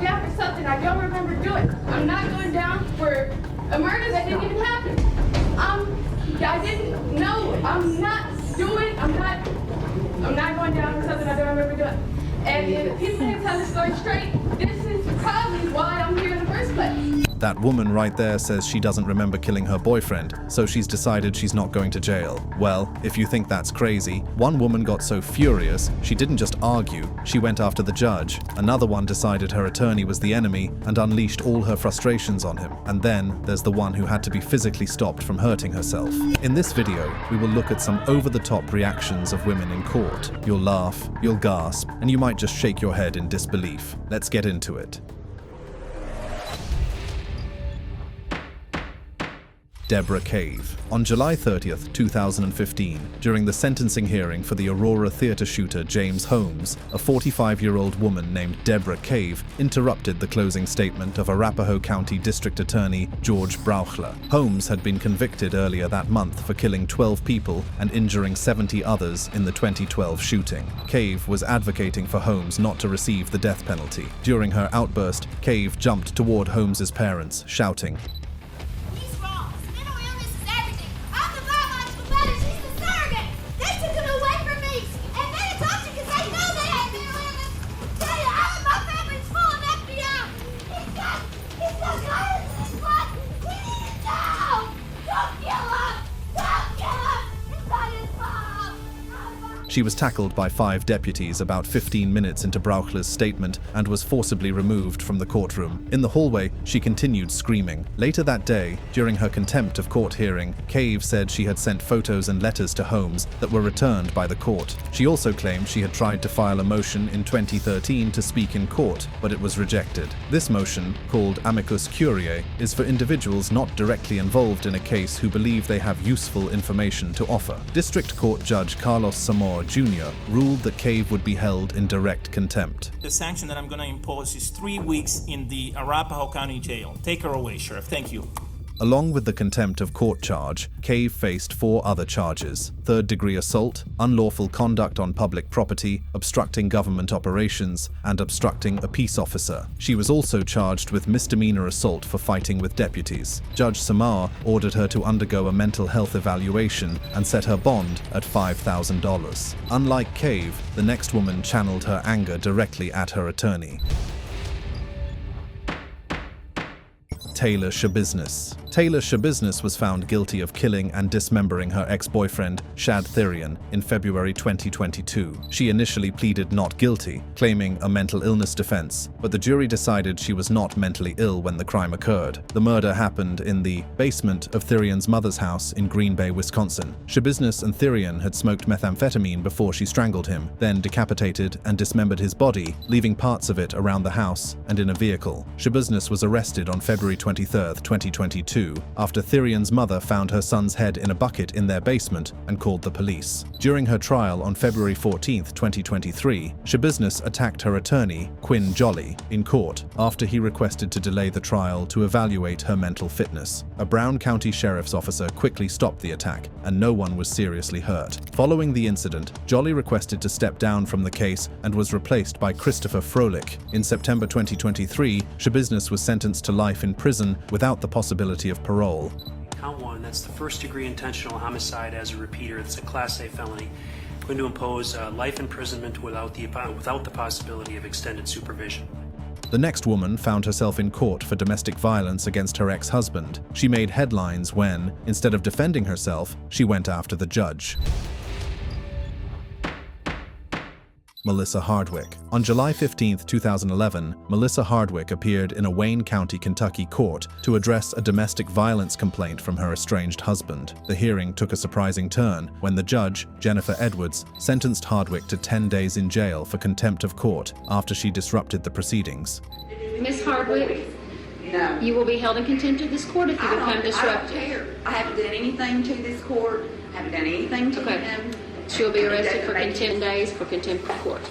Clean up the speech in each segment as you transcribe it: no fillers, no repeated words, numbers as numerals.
down for something I don't remember doing. I'm not going down for a murder that didn't even happen. I didn't know. I'm not going down for something I don't remember doing. And if people can tell the story straight, this is probably why I'm here in the first place. That woman right there says she doesn't remember killing her boyfriend, so she's decided she's not going to jail. Well, if you think that's crazy, one woman got so furious, she didn't just argue, she went after the judge. Another one decided her attorney was the enemy and unleashed all her frustrations on him. And then there's the one who had to be physically stopped from hurting herself. In this video, we will look at some over-the-top reactions of women in court. You'll laugh, you'll gasp, and you might just shake your head in disbelief. Let's get into it. Deborah Cave. On July 30th, 2015, during the sentencing hearing for the Aurora theater shooter James Holmes, a 45-year-old woman named Deborah Cave interrupted the closing statement of Arapahoe County District Attorney George Brauchler. Holmes had been convicted earlier that month for killing 12 people and injuring 70 others in the 2012 shooting. Cave was advocating for Holmes not to receive the death penalty. During her outburst, Cave jumped toward Holmes's parents, shouting, She was tackled by 5 deputies about 15 minutes into Brauchler's statement and was forcibly removed from the courtroom. In the hallway, she continued screaming. Later that day, during her contempt of court hearing, Cave said she had sent photos and letters to Holmes that were returned by the court. She also claimed she had tried to file a motion in 2013 to speak in court, but it was rejected. This motion, called amicus curiae, is for individuals not directly involved in a case who believe they have useful information to offer. District Court Judge Carlos Zamora Jr. ruled that Cave would be held in direct contempt. The sanction that I'm going to impose is 3 weeks in the Arapahoe County Jail. Take her away, Sheriff. Thank you. Along with the contempt of court charge, Cave faced 4 other charges: third-degree assault, unlawful conduct on public property, obstructing government operations, and obstructing a peace officer. She was also charged with misdemeanor assault for fighting with deputies. Judge Samar ordered her to undergo a mental health evaluation and set her bond at $5,000. Unlike Cave, the next woman channeled her anger directly at her attorney. Taylor Schabusiness. Taylor Schabusiness was found guilty of killing and dismembering her ex-boyfriend, Shad Therian, in February 2022. She initially pleaded not guilty, claiming a mental illness defense, but the jury decided she was not mentally ill when the crime occurred. The murder happened in the basement of Therian's mother's house in Green Bay, Wisconsin. Schabusiness and Therian had smoked methamphetamine before she strangled him, then decapitated and dismembered his body, leaving parts of it around the house and in a vehicle. Schabusiness was arrested on February 23, 2022, after Therian's mother found her son's head in a bucket in their basement and called the police. During her trial on February 14, 2023, Schabusiness attacked her attorney, Quinn Jolly, in court after he requested to delay the trial to evaluate her mental fitness. A Brown County sheriff's officer quickly stopped the attack, and no one was seriously hurt. Following the incident, Jolly requested to step down from the case and was replaced by Christopher Froelich. In September 2023, Schabusiness was sentenced to life in prison without the possibility of parole. Count 1, that's the first-degree intentional homicide as a repeater. It's a Class A felony. I'm going to impose life imprisonment without the possibility of extended supervision. The next woman found herself in court for domestic violence against her ex-husband. She made headlines when, instead of defending herself, she went after the judge. Melissa Hardwick. On July 15, 2011, Melissa Hardwick appeared in a Wayne County, Kentucky court to address a domestic violence complaint from her estranged husband. The hearing took a surprising turn when the judge, Jennifer Edwards, sentenced Hardwick to 10 days in jail for contempt of court after she disrupted the proceedings. Miss Hardwick, No. you will be held in contempt of this court if you become disruptive. I don't care. I haven't done anything to this court. I haven't done anything to him. She'll be arrested for 10 days for contempt of court.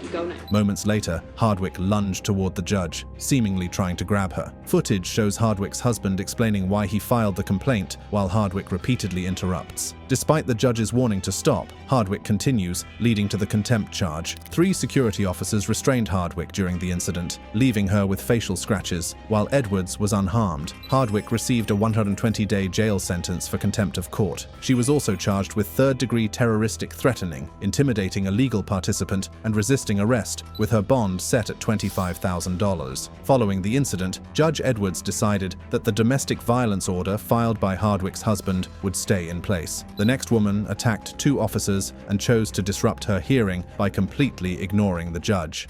You go now. Moments later, Hardwick lunged toward the judge, seemingly trying to grab her. Footage shows Hardwick's husband explaining why he filed the complaint, while Hardwick repeatedly interrupts. Despite the judge's warning to stop, Hardwick continues, leading to the contempt charge. 3 security officers restrained Hardwick during the incident, leaving her with facial scratches, while Edwards was unharmed. Hardwick received a 120-day jail sentence for contempt of court. She was also charged with third-degree terroristic threatening, intimidating a legal participant, and resisting arrest, with her bond set at $25,000. Following the incident, Judge Edwards decided that the domestic violence order filed by Hardwick's husband would stay in place. The next woman attacked 2 officers and chose to disrupt her hearing by completely ignoring the judge.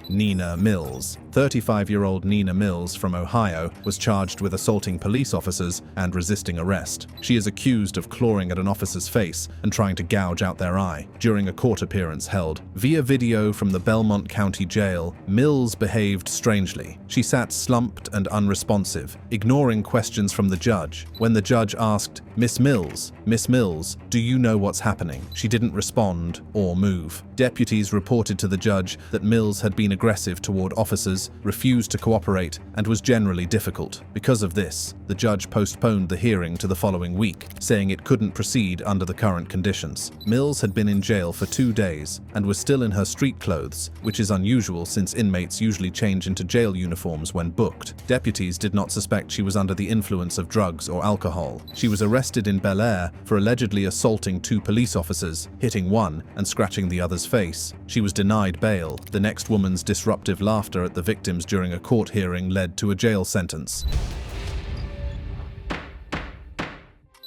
Nina Mills. 35-year-old Nina Mills from Ohio was charged with assaulting police officers and resisting arrest. She is accused of clawing at an officer's face and trying to gouge out their eye during a court appearance held. Via video from the Belmont County Jail, Mills behaved strangely. She sat slumped and unresponsive, ignoring questions from the judge. When the judge asked, Miss Mills, do you know what's happening?" she didn't respond or move. Deputies reported to the judge that Mills had been aggressive toward officers, refused to cooperate, and was generally difficult. Because of this, the judge postponed the hearing to the following week, saying it couldn't proceed under the current conditions. Mills had been in jail for 2 days and was still in her street clothes, which is unusual since inmates usually change into jail uniforms when booked. Deputies did not suspect she was under the influence of drugs or alcohol. She was arrested in Bel Air for allegedly assaulting 2 police officers, hitting one and scratching the other's face. She was denied bail. The next woman's disruptive laughter at the victims during a court hearing led to a jail sentence.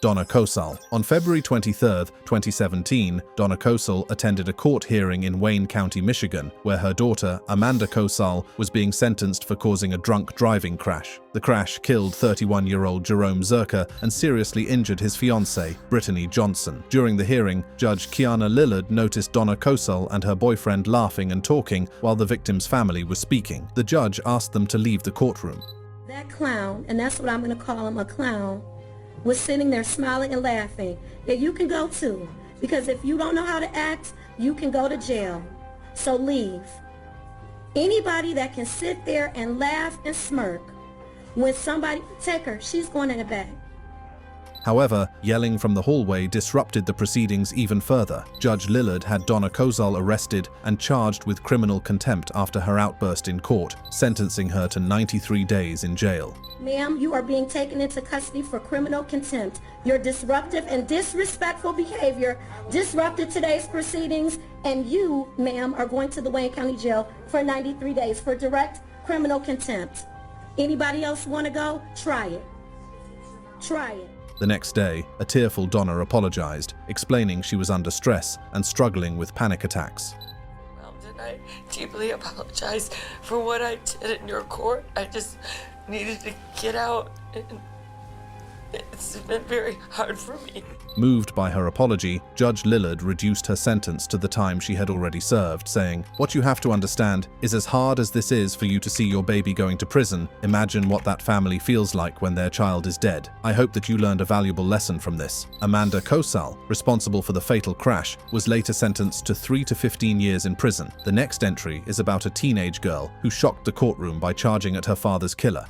Donna Kosal. On February 23, 2017, Donna Kosal attended a court hearing in Wayne County, Michigan, where her daughter, Amanda Kosal, was being sentenced for causing a drunk driving crash. The crash killed 31-year-old Jerome Zerka and seriously injured his fiancée, Brittany Johnson. During the hearing, Judge Kiana Lillard noticed Donna Kosal and her boyfriend laughing and talking while the victim's family was speaking. The judge asked them to leave the courtroom. That clown, and that's what I'm going to call him, a clown, was sitting there smiling and laughing. Yeah, you can go too, because if you don't know how to act, you can go to jail. So leave. Anybody that can sit there and laugh and smirk when somebody, take her, she's going in the back. However, yelling from the hallway disrupted the proceedings even further. Judge Lillard had Donna Kosal arrested and charged with criminal contempt after her outburst in court, sentencing her to 93 days in jail. Ma'am, you are being taken into custody for criminal contempt. Your disruptive and disrespectful behavior disrupted today's proceedings, and you, ma'am, are going to the Wayne County Jail for 93 days for direct criminal contempt. Anybody else want to go? Try it. Try it. The next day, a tearful Donna apologized, explaining she was under stress and struggling with panic attacks. Well, did I deeply apologize for what I did in your court? I just needed to get out, and it's been very hard for me. Moved by her apology, Judge Lillard reduced her sentence to the time she had already served, saying, "What you have to understand is as hard as this is for you to see your baby going to prison, imagine what that family feels like when their child is dead. I hope that you learned a valuable lesson from this." Amanda Kosal, responsible for the fatal crash, was later sentenced to 3 to 15 years in prison. The next entry is about a teenage girl who shocked the courtroom by charging at her father's killer.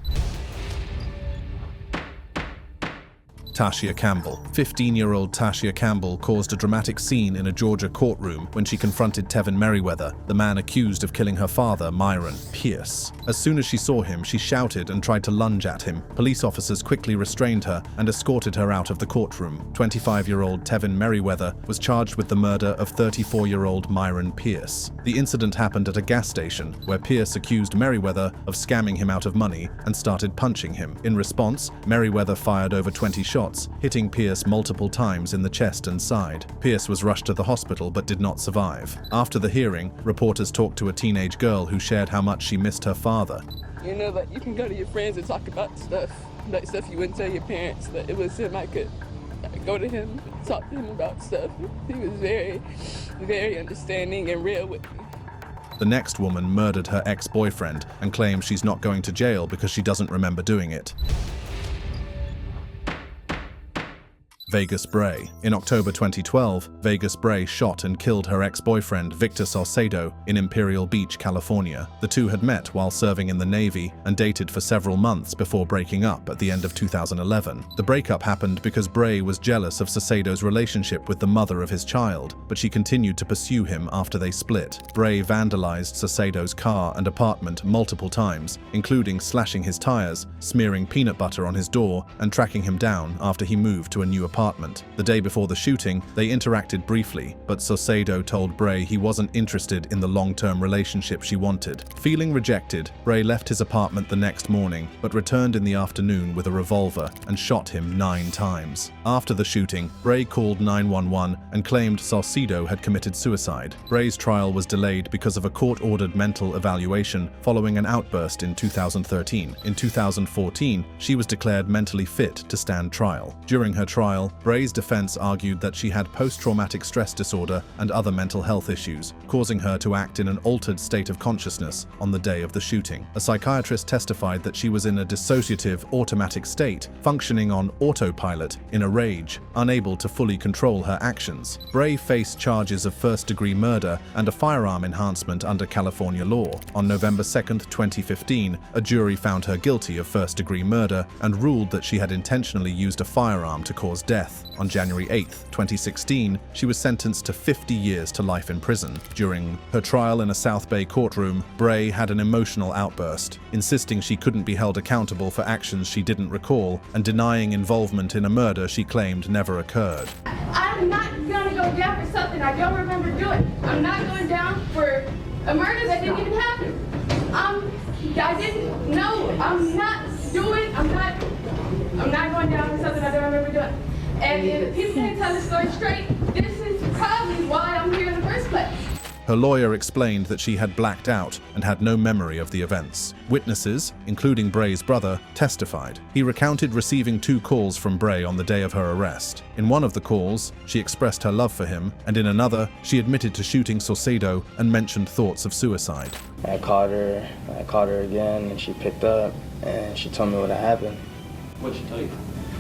Tashia Campbell. 15-year-old Tashia Campbell caused a dramatic scene in a Georgia courtroom when she confronted Tevin Merriweather, the man accused of killing her father, Myron Pierce. As soon as she saw him, she shouted and tried to lunge at him. Police officers quickly restrained her and escorted her out of the courtroom. 25-year-old Tevin Merriweather was charged with the murder of 34-year-old Myron Pierce. The incident happened at a gas station, where Pierce accused Merriweather of scamming him out of money and started punching him. In response, Merriweather fired over 20 shots, hitting Pierce multiple times in the chest and side. Pierce was rushed to the hospital but did not survive. After the hearing, reporters talked to a teenage girl who shared how much she missed her father. You know, like, you can go to your friends and talk about stuff, like stuff you wouldn't tell your parents, but it was him. I could go to him, talk to him about stuff. He was very, very understanding and real with me. The next woman murdered her ex-boyfriend and claims she's not going to jail because she doesn't remember doing it. Vegas Bray. In October 2012, Vegas Bray shot and killed her ex-boyfriend Victor Saucedo in Imperial Beach, California. The two had met while serving in the Navy and dated for several months before breaking up at the end of 2011. The breakup happened because Bray was jealous of Saucedo's relationship with the mother of his child, but she continued to pursue him after they split. Bray vandalized Saucedo's car and apartment multiple times, including slashing his tires, smearing peanut butter on his door, and tracking him down after he moved to a new apartment. The day before the shooting, they interacted briefly, but Saucedo told Bray he wasn't interested in the long-term relationship she wanted. Feeling rejected, Bray left his apartment the next morning, but returned in the afternoon with a revolver and shot him 9 times. After the shooting, Bray called 911 and claimed Saucedo had committed suicide. Bray's trial was delayed because of a court-ordered mental evaluation following an outburst in 2013. In 2014, she was declared mentally fit to stand trial. During her trial, Bray's defense argued that she had post-traumatic stress disorder and other mental health issues, causing her to act in an altered state of consciousness on the day of the shooting. A psychiatrist testified that she was in a dissociative automatic state, functioning on autopilot, in a rage, unable to fully control her actions. Bray faced charges of first-degree murder and a firearm enhancement under California law. On November 2, 2015, a jury found her guilty of first-degree murder and ruled that she had intentionally used a firearm to cause death. On January 8, 2016, she was sentenced to 50 years to life in prison. During her trial in a South Bay courtroom, Bray had an emotional outburst, insisting she couldn't be held accountable for actions she didn't recall and denying involvement in a murder she claimed never occurred. I'm not gonna go down for something I don't remember doing. I'm not going down for a murder that didn't even happen. I didn't know. I'm not going down for something I don't remember doing. And if people can't tell the story straight, this is probably why I'm here in the first place. Her lawyer explained that she had blacked out and had no memory of the events. Witnesses, including Bray's brother, testified. He recounted receiving 2 calls from Bray on the day of her arrest. In one of the calls, she expressed her love for him, and in another, she admitted to shooting Saucedo and mentioned thoughts of suicide. I called her again, and she picked up, and she told me what had happened. What'd she tell you?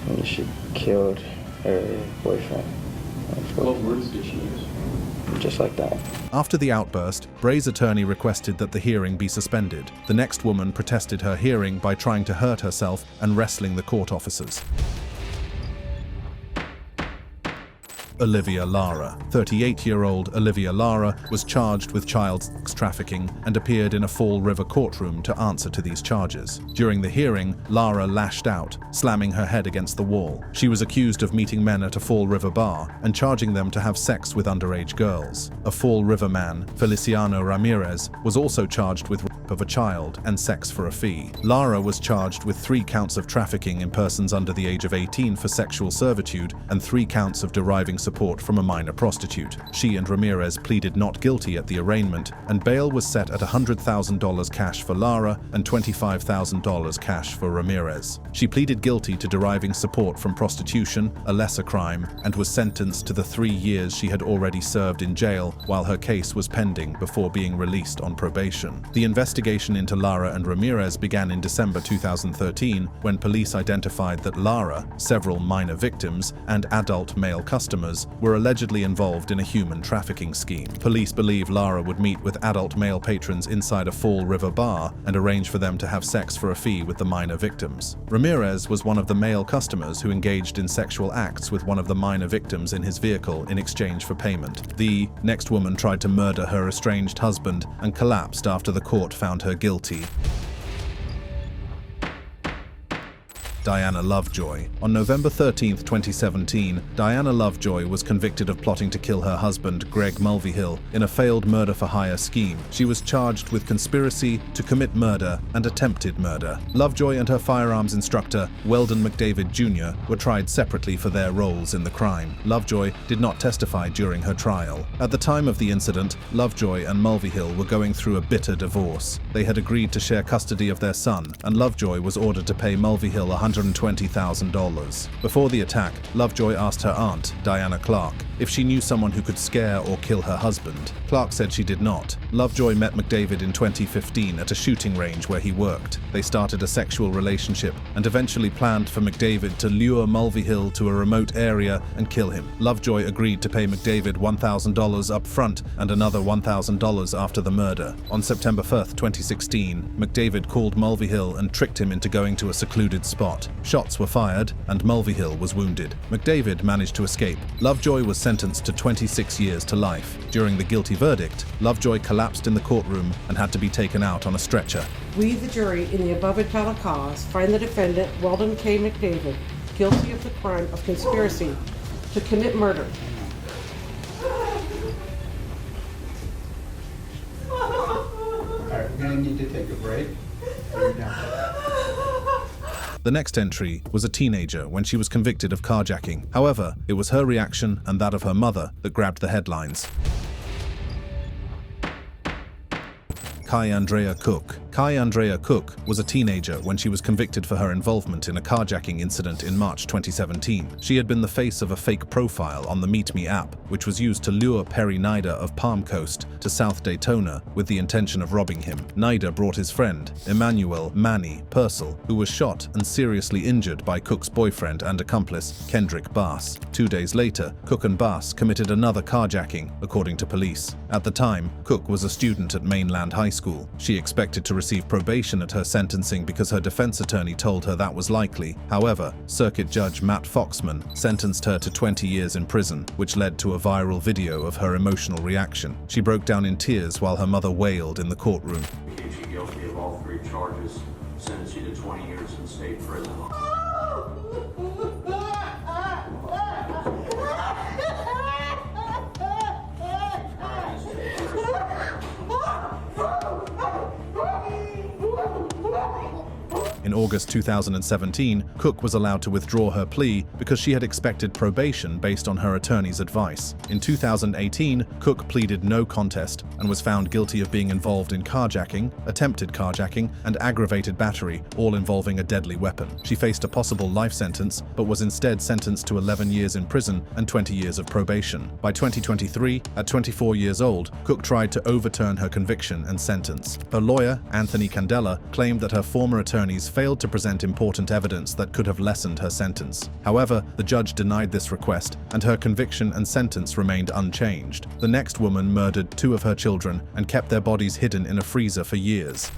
And she killed her boyfriend. What words did she use? Just like that. After the outburst, Bray's attorney requested that the hearing be suspended. The next woman protested her hearing by trying to hurt herself and wrestling the court officers. Olivia Lara. 38-year-old Olivia Lara was charged with child sex trafficking and appeared in a Fall River courtroom to answer to these charges. During the hearing, Lara lashed out, slamming her head against the wall. She was accused of meeting men at a Fall River bar and charging them to have sex with underage girls. A Fall River man, Feliciano Ramirez, was also charged with rape of a child and sex for a fee. Lara was charged with 3 counts of trafficking in persons under the age of 18 for sexual servitude and 3 counts of deriving support from a minor prostitute. She and Ramirez pleaded not guilty at the arraignment, and bail was set at $100,000 cash for Lara and $25,000 cash for Ramirez. She pleaded guilty to deriving support from prostitution, a lesser crime, and was sentenced to the 3 years she had already served in jail while her case was pending before being released on probation. The investigation into Lara and Ramirez began in December 2013 when police identified that Lara, several minor victims, and adult male customers were allegedly involved in a human trafficking scheme. Police believe Lara would meet with adult male patrons inside a Fall River bar and arrange for them to have sex for a fee with the minor victims. Ramirez was one of the male customers who engaged in sexual acts with one of the minor victims in his vehicle in exchange for payment. The next woman tried to murder her estranged husband and collapsed after the court found her guilty. Diana Lovejoy. On November 13, 2017, Diana Lovejoy was convicted of plotting to kill her husband, Greg Mulvihill, in a failed murder-for-hire scheme. She was charged with conspiracy to commit murder and attempted murder. Lovejoy and her firearms instructor, Weldon McDavid Jr., were tried separately for their roles in the crime. Lovejoy did not testify during her trial. At the time of the incident, Lovejoy and Mulvihill were going through a bitter divorce. They had agreed to share custody of their son, and Lovejoy was ordered to pay Mulvihill $120,000. Before the attack, Lovejoy asked her aunt, Diana Clark, if she knew someone who could scare or kill her husband. Clark said she did not. Lovejoy met McDavid in 2015 at a shooting range where he worked. They started a sexual relationship and eventually planned for McDavid to lure Mulvihill to a remote area and kill him. Lovejoy agreed to pay McDavid $1,000 up front and another $1,000 after the murder. On September 1st, 2016, McDavid called Mulvihill and tricked him into going to a secluded spot. Shots were fired and Mulvihill was wounded. McDavid managed to escape. Lovejoy was sentenced to 26 years to life. During the guilty verdict, Lovejoy collapsed in the courtroom and had to be taken out on a stretcher. We, the jury, in the above entitled cause, find the defendant, Weldon K. McDavid, guilty of the crime of conspiracy to commit murder. Alright, we're going to need to take a break. The next entry was a teenager when she was convicted of carjacking. However, it was her reaction and that of her mother that grabbed the headlines. Kai Andrea Cook. Kai Andrea Cook was a teenager when she was convicted for her involvement in a carjacking incident in March 2017. She had been the face of a fake profile on the Meet Me app, which was used to lure Perry Nider of Palm Coast to South Daytona with the intention of robbing him. Nider brought his friend, Emmanuel Manny Purcell, who was shot and seriously injured by Cook's boyfriend and accomplice, Kendrick Bass. 2 days later, Cook and Bass committed another carjacking, according to police. At the time, Cook was a student at Mainland High School. She expected to receive probation at her sentencing because her defense attorney told her that was likely. However, Circuit Judge Matt Foxman sentenced her to 20 years in prison, which led to a viral video of her emotional reaction. She broke down in tears while her mother wailed in the courtroom. We think you guilty of all 3 charges, sentence you to 20 years in state prison. In August 2017, Cook was allowed to withdraw her plea because she had expected probation based on her attorney's advice. In 2018, Cook pleaded no contest and was found guilty of being involved in carjacking, attempted carjacking, and aggravated battery, all involving a deadly weapon. She faced a possible life sentence, but was instead sentenced to 11 years in prison and 20 years of probation. By 2023, at 24 years old, Cook tried to overturn her conviction and sentence. Her lawyer, Anthony Candela, claimed that her former attorneys failed to present important evidence that could have lessened her sentence. However, the judge denied this request, and her conviction and sentence remained unchanged. The next woman murdered 2 of her children and kept their bodies hidden in a freezer for years.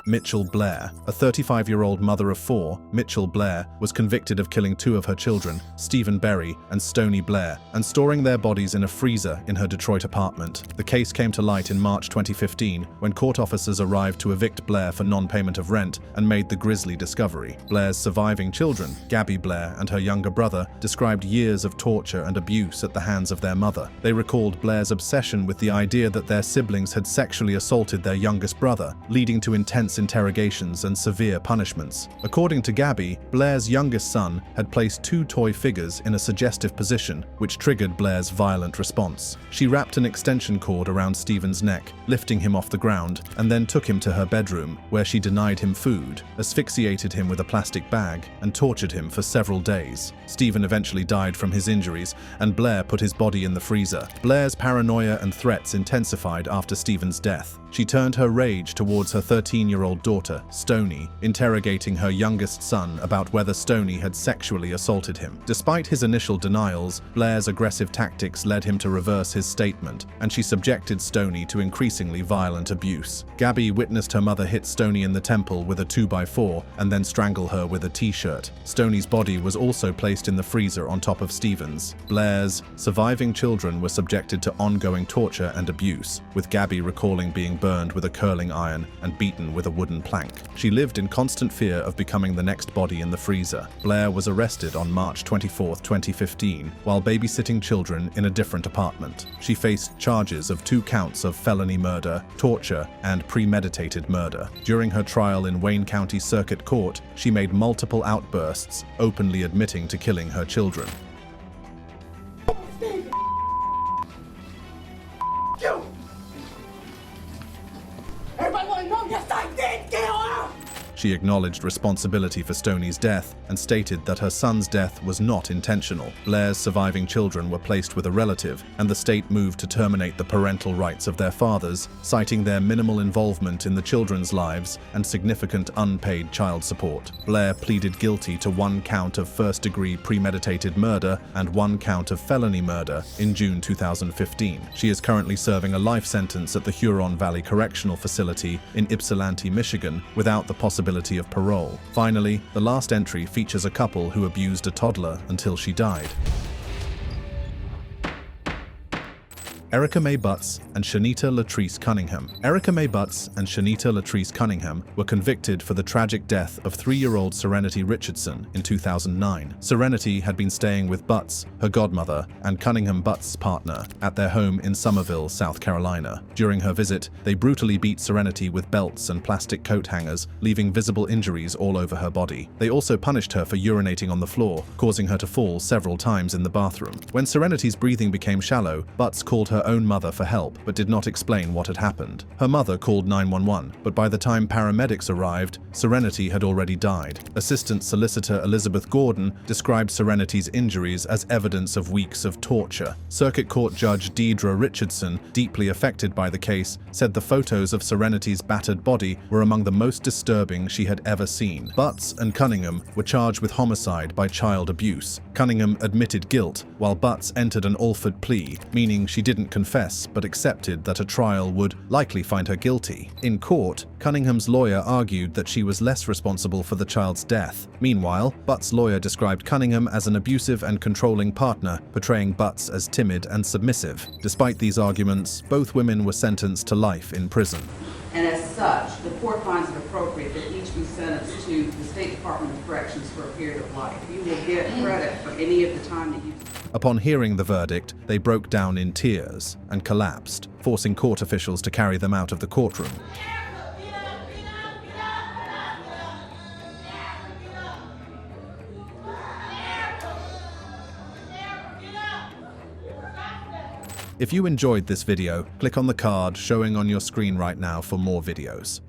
Mitchell Blair. A 35-year-old mother of 4, Mitchell Blair, was convicted of killing 2 of her children, Stephen Berry and Stoney Blair, and storing their bodies in a freezer in her Detroit apartment. The case came to light in March 2015 when court officers arrived to evict Blair for non-payment of rent and made the grisly discovery. Blair's surviving children, Gabby Blair and her younger brother, described years of torture and abuse at the hands of their mother. They recalled Blair's obsession with the idea that their siblings had sexually assaulted their youngest brother, leading to intense interrogations and severe punishments. According to Gabby, Blair's youngest son had placed 2 toy figures in a suggestive position, which triggered Blair's violent response. She wrapped an extension cord around Stephen's neck, lifting him off the ground, and then took him to her bedroom, where she denied him food, asphyxiated him with a plastic bag, and tortured him for several days. Stephen eventually died from his injuries, and Blair put his body in the freezer. Blair's paranoia and threats intensified after Stephen's death. She turned her rage towards her 13-year-old daughter, Stoney, interrogating her youngest son about whether Stoney had sexually assaulted him. Despite his initial denials, Blair's aggressive tactics led him to reverse his statement, and she subjected Stoney to increasingly violent abuse. Gabby witnessed her mother hit Stoney in the temple with a 2x4 and then strangle her with a t-shirt. Stoney's body was also placed in the freezer on top of Stephen's. Blair's surviving children were subjected to ongoing torture and abuse, with Gabby recalling being burned with a curling iron and beaten with a wooden plank. She lived in constant fear of becoming the next body in the freezer. Blair was arrested on March 24, 2015, while babysitting children in a different apartment. She faced charges of 2 counts of felony murder, torture, and premeditated murder. During her trial in Wayne County Circuit Court, she made multiple outbursts, openly admitting to killing her children. Everybody want to know, yes, I did kill her! She acknowledged responsibility for Stoney's death and stated that her son's death was not intentional. Blair's surviving children were placed with a relative, and the state moved to terminate the parental rights of their fathers, citing their minimal involvement in the children's lives and significant unpaid child support. Blair pleaded guilty to 1 count of first-degree premeditated murder and 1 count of felony murder in June 2015. She is currently serving a life sentence at the Huron Valley Correctional Facility in Ypsilanti, Michigan, without the possibility of parole. Finally, the last entry features a couple who abused a toddler until she died. Erica Mae Butts and Shanita Latrice Cunningham. Erica Mae Butts and Shanita Latrice Cunningham were convicted for the tragic death of 3-year-old Serenity Richardson in 2009. Serenity had been staying with Butts, her godmother, and Cunningham Butts' partner at their home in Somerville, South Carolina. During her visit, they brutally beat Serenity with belts and plastic coat hangers, leaving visible injuries all over her body. They also punished her for urinating on the floor, causing her to fall several times in the bathroom. When Serenity's breathing became shallow, Butts called her own mother for help, but did not explain what had happened. Her mother called 911, but by the time paramedics arrived, Serenity had already died. Assistant Solicitor Elizabeth Gordon described Serenity's injuries as evidence of weeks of torture. Circuit Court Judge Deidre Richardson, deeply affected by the case, said the photos of Serenity's battered body were among the most disturbing she had ever seen. Butts and Cunningham were charged with homicide by child abuse. Cunningham admitted guilt, while Butts entered an Alford plea, meaning she didn't confess but accepted that a trial would likely find her guilty. In court, Cunningham's lawyer argued that she was less responsible for the child's death. Meanwhile, Butts' lawyer described Cunningham as an abusive and controlling partner, portraying Butts as timid and submissive. Despite these arguments, both women were sentenced to life in prison. And as such, the court finds it appropriate that each be sentenced to the State Department of Corrections for a period of life. You will get credit for any of the time that you... Upon hearing the verdict, they broke down in tears and collapsed, forcing court officials to carry them out of the courtroom. If you enjoyed this video, click on the card showing on your screen right now for more videos.